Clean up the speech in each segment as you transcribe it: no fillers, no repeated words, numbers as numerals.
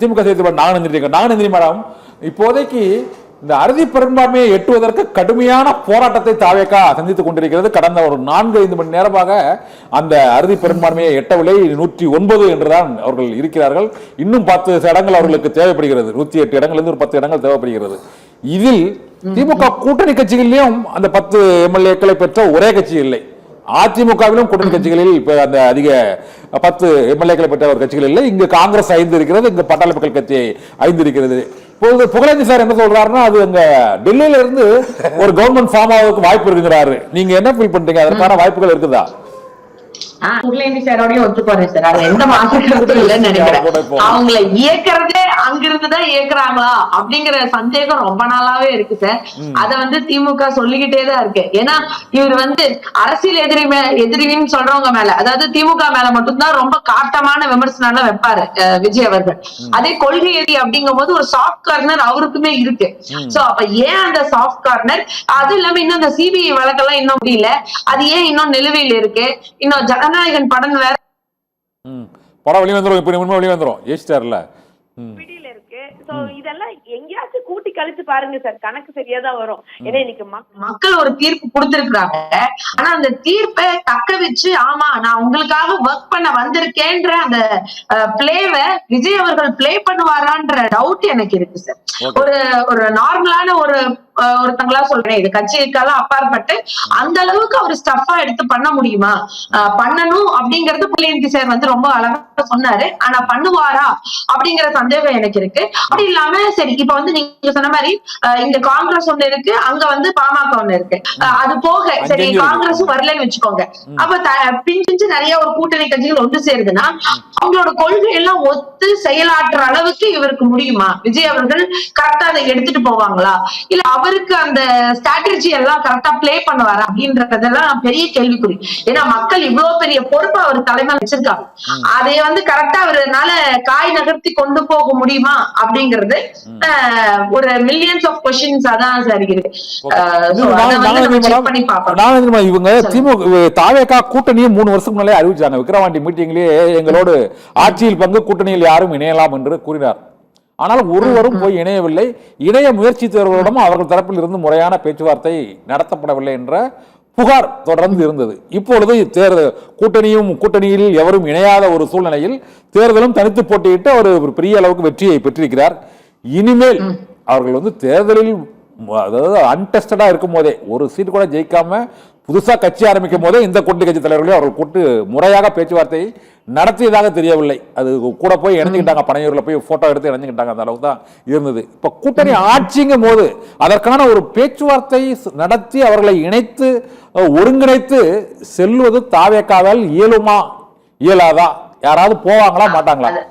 திமுக சேர்த்து நாகநந்தினி மேடம் இப்போதைக்கு இந்த அறுதி பெரும்பான்மையை எட்டுவதற்கு கடுமையான போராட்டத்தை தாவேகா சந்தித்துக் கொண்டிருக்கிறது. கடந்த ஒரு 4-5 மணி நேரமாக அந்த அறுதி பெரும்பான்மையை எட்டவில்லை. 109 என்றுதான் அவர்கள் இருக்கிறார்கள். இன்னும் 10 இடங்கள் அவர்களுக்கு தேவைப்படுகிறது. 108 இடங்களிலிருந்து ஒரு 10 இடங்கள் தேவைப்படுகிறது. இதில் திமுக கூட்டணி கட்சிகளிலும் அந்த 10 எம்எல்ஏக்களை பெற்ற ஒரே கட்சி இல்லை. அதிமுகவிலும் கூட்டணி கட்சிகளில் அந்த அதிக 10 எம்எல்ஏக்களை பெற்ற ஒரு கட்சிகள் இல்லை. இங்கு காங்கிரஸ் 5 இருக்கிறது, இங்கு பாட்டாளி மக்கள் கட்சி 5 இருக்கிறது. இப்போது புகழேந்தி சார் என்ன சொல்றாருன்னா, அது அங்க டெல்லியில இருந்து ஒரு கவர்மெண்ட் ஃபார்ம் ஆவதற்கு வாய்ப்பு இருக்கிறாரு. நீங்க என்ன ஃபீல் பண்றீங்க? அதற்கான வாய்ப்புகள் இருக்குதா? புகழேந்தி சாரோடய ஒத்துப்பாரு சார். அது எந்த மாற்றங்களும் இல்லைன்னு நினைக்கிறேன். அவங்களை இயக்கிறதே அங்கிருந்துதான் இயக்குறாங்களா அப்படிங்கிற சந்தேகம் ரொம்ப நாளாவே இருக்கு சார். அத திமுக சொல்லிக்கிட்டேதான் இருக்கு. ஏன்னா இவர் அரசியல் எதிரின்னு சொல்றவங்க மேல, அதாவது திமுக மேல மட்டும்தான் ரொம்ப காட்டமான விமர்சனம் வைப்பாரு விஜய் அவர்கள். அதே கொள்கை எதி அப்படிங்கும் போது ஒரு சாஃப்ட் கார்னர் அவருக்குமே இருக்கு. சோ அப்ப ஏன் அந்த சாஃப்ட் கார்னர்? அது இல்லாம இன்னும் அந்த சிபிஐ வழக்கெல்லாம் இன்னும் முடியல. அது ஏன் இன்னும் நிலுவையில் இருக்கு? இன்னும் ஜனநாயகன் படம் வேற படம் வெளிவந்துரும். இப்ப வெளிவந்துரும் ஏஸ்டார்ல பிடியில இருக்கு. சோ இதெல்லாம் எங்கேயாச்சும் கூட்டி கழிச்சு பாருங்க சார், கணக்கு சரியாதான் வரும். ஏன்னா இன்னைக்கு மக்கள் ஒரு தீர்ப்பு கொடுத்திருக்காங்க. ஆனா அந்த தீர்ப்பை தக்க வச்சு, ஆமா நான் உங்களுக்காக ஒர்க் பண்ண வந்திருக்கேன்ற அந்த பிளேவை விஜய் அவர்கள் பிளே பண்ணுவாரான்ற டவுட் எனக்கு இருக்கு சார். ஒரு நார்மலான ஒருத்தங்களா சொல்றேன், இது கட்சிக்கெல்லாம் அப்பாற்பட்டு அந்த அளவுக்கு அவர் ஸ்டஃபா எடுத்து பண்ண முடியுமா? பண்ணணும் அப்படிங்கறது புகழேந்தி சார் ரொம்ப அழகா சொன்னாரு. ஆனா பண்ணுவாரா அப்படிங்கிற சந்தேகம் எனக்கு இருக்கு. அப்படி இல்லாம சரி, இப்ப நீங்க சொன்ன மாதிரி இங்க காங்கிரஸ் ஒண்ணு இருக்கு, அங்க பாமக ஒண்ணு இருக்கு. அது போக சரி காங்கிரஸும் வரலன்னு வச்சுக்கோங்க. அப்ப பிஞ்சு நிறைய ஒரு கூட்டணி கட்சிகள் ஒன்று சேருதுன்னா அவங்களோட கொள்கை எல்லாம் ஒத்து செயலாற்றுற அளவுக்கு இவருக்கு முடியுமா? விஜய் அவர்கள் கரெக்டா அதை எடுத்துட்டு போவாங்களா? இல்ல அவருக்கு அந்த ஸ்ட்ராட்டஜி எல்லாம் கரெக்டா பிளே பண்ணுவாரா அப்படின்றதெல்லாம் பெரிய கேள்விக்குறி. ஏன்னா மக்கள் இவ்வளவு பெரிய பொறுப்பை அவர் தலைமையில வச்சிருக்காங்க. அதை கரெக்டா அவரால காய் நகர்த்தி கொண்டு போக முடியுமா அப்படிங்கிறது ஒரு மில்லியன்ஸ் ஆஃப் கொஸ்டின்ஸ் அதான் சார் இருக்கு. இவங்க திமுக தாவேகா கூட்டணியை 3 வருஷத்துக்கு முன்னாலே அறிவிச்சாங்க. விக்கிரவாண்டி மீட்டிங்லயே எங்களோடு ஆட்சியில் பங்கு கூட்டணியில் யாரும் இணையலாம் என்று கூறினார். ஆனால் ஒருவரும் போய் இணையவில்லை. இணைய முயற்சித்தவர்களிடம் அவர்கள் தரப்பில் இருந்து முறையான பேச்சுவார்த்தை நடத்தப்படவில்லை என்ற புகார் தொடர்ந்து இருந்தது. இப்பொழுது தேர்தல் கூட்டணியில் எவரும் இணையாத ஒரு சூழ்நிலையில் தேர்தலும் தனித்து போட்டியிட்டு அவர் ஒரு பெரிய அளவுக்கு வெற்றியை பெற்றிருக்கிறார். இனிமேல் அவர்கள் தேர்தலில் அதாவது அன்டெஸ்டடா இருக்கும் போதே, ஒரு சீட் கூட ஜெயிக்காம புதுசா கட்சி ஆரம்பிக்கும் போதே இந்த கூட்டணி கட்சி தலைவர்களே அவர்கள் கூட்டு முறையாக பேச்சுவார்த்தை நடத்தியதாக தெரியவில்லை. அது கூட போய் இணைஞ்சுக்கிட்டாங்க, பனையூர்ல போய் போட்டோ எடுத்து இணைஞ்சுக்கிட்டாங்க. அந்த அளவுக்கு தான் இருந்தது. இப்ப கூட்டணி ஆட்சிங்கும் போது அதற்கான ஒரு பேச்சுவார்த்தை நடத்தி அவர்களை இணைத்து ஒருங்கிணைத்து செல்வது தாவேகாவால் இயலுமா இயலாதா? யாராவது போவாங்களா மாட்டாங்களா?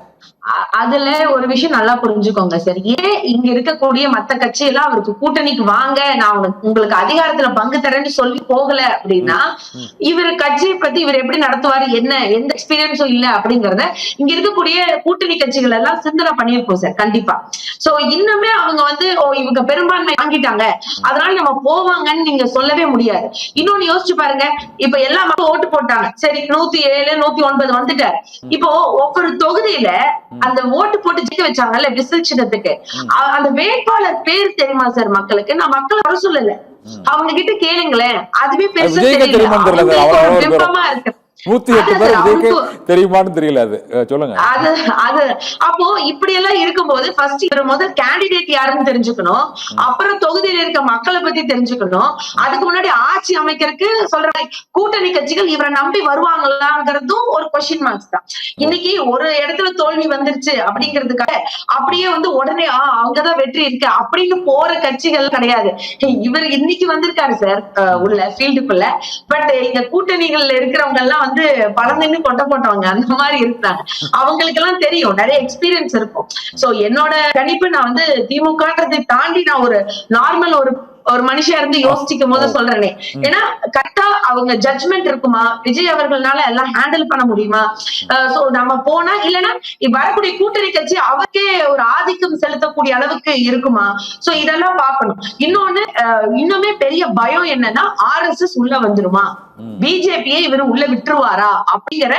அதுல ஒரு விஷயம் நல்லா புரிஞ்சுக்கோங்க சார். ஏன் இங்க இருக்கக்கூடிய மத்த கட்சி எல்லாம் அவருக்கு கூட்டணிக்கு வாங்க, நான் உங்களுக்கு அதிகாரத்துல பங்கு தரேன்னு சொல்லி போகல அப்படின்னா, இவர் கட்சியை பத்தி இவர் எப்படி நடத்துவாரு, என்ன எந்த எக்ஸ்பீரியன்ஸும் இல்ல அப்படிங்கறத இங்க இருக்கக்கூடிய கூட்டணி கட்சிகள் எல்லாம் சிந்தனை பண்ணிருப்போம் சார் கண்டிப்பா. சோ இன்னுமே அவங்க இவங்க பெரும்பான்மை வாங்கிட்டாங்க அதனால நம்ம போவாங்கன்னு நீங்க சொல்லவே முடியாது. இன்னொன்னு யோசிச்சு பாருங்க, இப்ப எல்லா மக்களும் ஓட்டு போட்டாங்க, சரி 107 109 வந்துட்டாரு. இப்போ ஒவ்வொரு தொகுதியில அந்த ஓட்டு போட்டு ஜெயிக்க வச்சாங்கல்ல விசில் சின்னத்துக்கு, அந்த வேட்பாளர் பேர் தெரியுமா சார் மக்களுக்கு? நான் மக்களை வர சொல்லல, அவங்க கிட்ட கேளுங்களேன், அதுவே பெருசா விருப்பமா இருக்கு. 108 பேர் தெரியுமான்னு தெரியல. அது சொல்லுங்க. அது அப்போ இப்படி எல்லாம் இருக்கும்போது ஃபர்ஸ்ட் முதல் கேண்டிடேட் யாருன்னு தெரிஞ்சுக்கணும், அப்புறம் தொகுதியில இருக்க மக்களை பத்தி தெரிஞ்சுக்கணும். அதுக்கு முன்னாடி ஆட்சி அமைக்கிறதுக்கு சொல்ற கூட்டணி கட்சிகள் இவரை நம்பி வருவாங்களாங்கிறதும் ஒரு கொஸ்டின் மார்க்ஸ் தான். இன்னைக்கு ஒரு இடத்துல தோல்வி வந்துருச்சு அப்படிங்கிறதுக்காக அப்படியே உடனே அவங்கதான் வெற்றி இருக்கு அப்படின்னு போற கட்சிகள் கிடையாது. இவர் இன்னைக்கு வந்திருக்காரு சார் உள்ள ஃபீல்டுக்குள்ள. பட் இங்க கூட்டணிகள்ல இருக்கிறவங்க எல்லாம் பலம் நின்னு கொட்ட போட்டவங்க அந்த மாதிரி இருக்கிறாங்க. அவங்களுக்கு எல்லாம் தெரியும், நிறைய எக்ஸ்பீரியன்ஸ் இருக்கும். சோ என்னோட கணிப்பு, நான் திமுகன்றதை தாண்டி நான் ஒரு நார்மல் ஒரு மனுஷன் இருந்து யோசிக்கும் போது சொல்றேனே, ஏன்னா கரெக்டா அவங்க ஜட்ஜ்மெண்ட் இருக்குமா, விஜய் அவர்களால எல்லாம் ஹேண்டில் பண்ண முடியுமா? சோ நம்ம போனா இல்லைன்னா வரக்கூடிய கூட்டணி கட்சி அவருக்கே ஒரு ஆதிக்கம் செலுத்தக்கூடிய அளவுக்கு இருக்குமா? சோ இதெல்லாம் பார்க்கணும். இன்னொன்னு இன்னுமே பெரிய பயம் என்னன்னா, RSS உள்ள வந்துருமா, பிஜேபியை இவரு உள்ள விட்டுருவாரா அப்படிங்கிற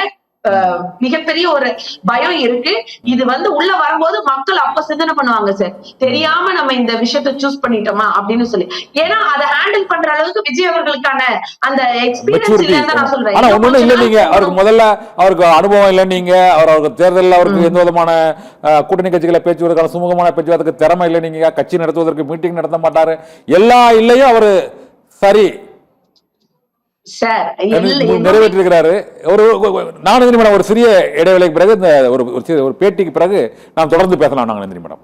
மிகப்பெரிய ஒரு பயம் இருக்கு. இது உள்ள வரும்போது மக்கள் அப்ப சிந்தனை பண்ணுவாங்க சார், தெரியாம நம்ம இந்த விஷயத்த சூஸ் பண்ணிட்டோமா அப்படின்னு சொல்லி. ஏன்னா அதை ஹேண்டில் பண்ற அளவுக்கு விஜய் அவர்களுக்கான அந்த எக்ஸ்பீரியன்ஸ் இல்லன்னு நான் சொல்றேன். ஆனா ஒண்ணு இல்ல, நீங்க அவருக்கு முதல்ல அவருக்கு அனுபவம் இல்ல, நீங்க அவருக்கு தேர்தலில் அவருக்கு எந்த விதமான கூட்டணி கட்சிகளை பேச்சுவதற்கான சுமூகமான பேச்சுவார்த்தைக்கு திறமை இல்லை, நீங்க கட்சி நடத்துவதற்கு மீட்டிங் நடத்த மாட்டாரு, எல்லா இல்லையும் அவரு சரி நிறைவேற்றிருக்கிறாரு. ஒரு 4 நிமிடம் ஒரு சிறிய இடைவேளைக்கு பிறகு இந்த ஒரு பேட்டிக்கு பிறகு நாம் தொடர்ந்து பேசலாம். நாங்கள் நன்றி மேடம்.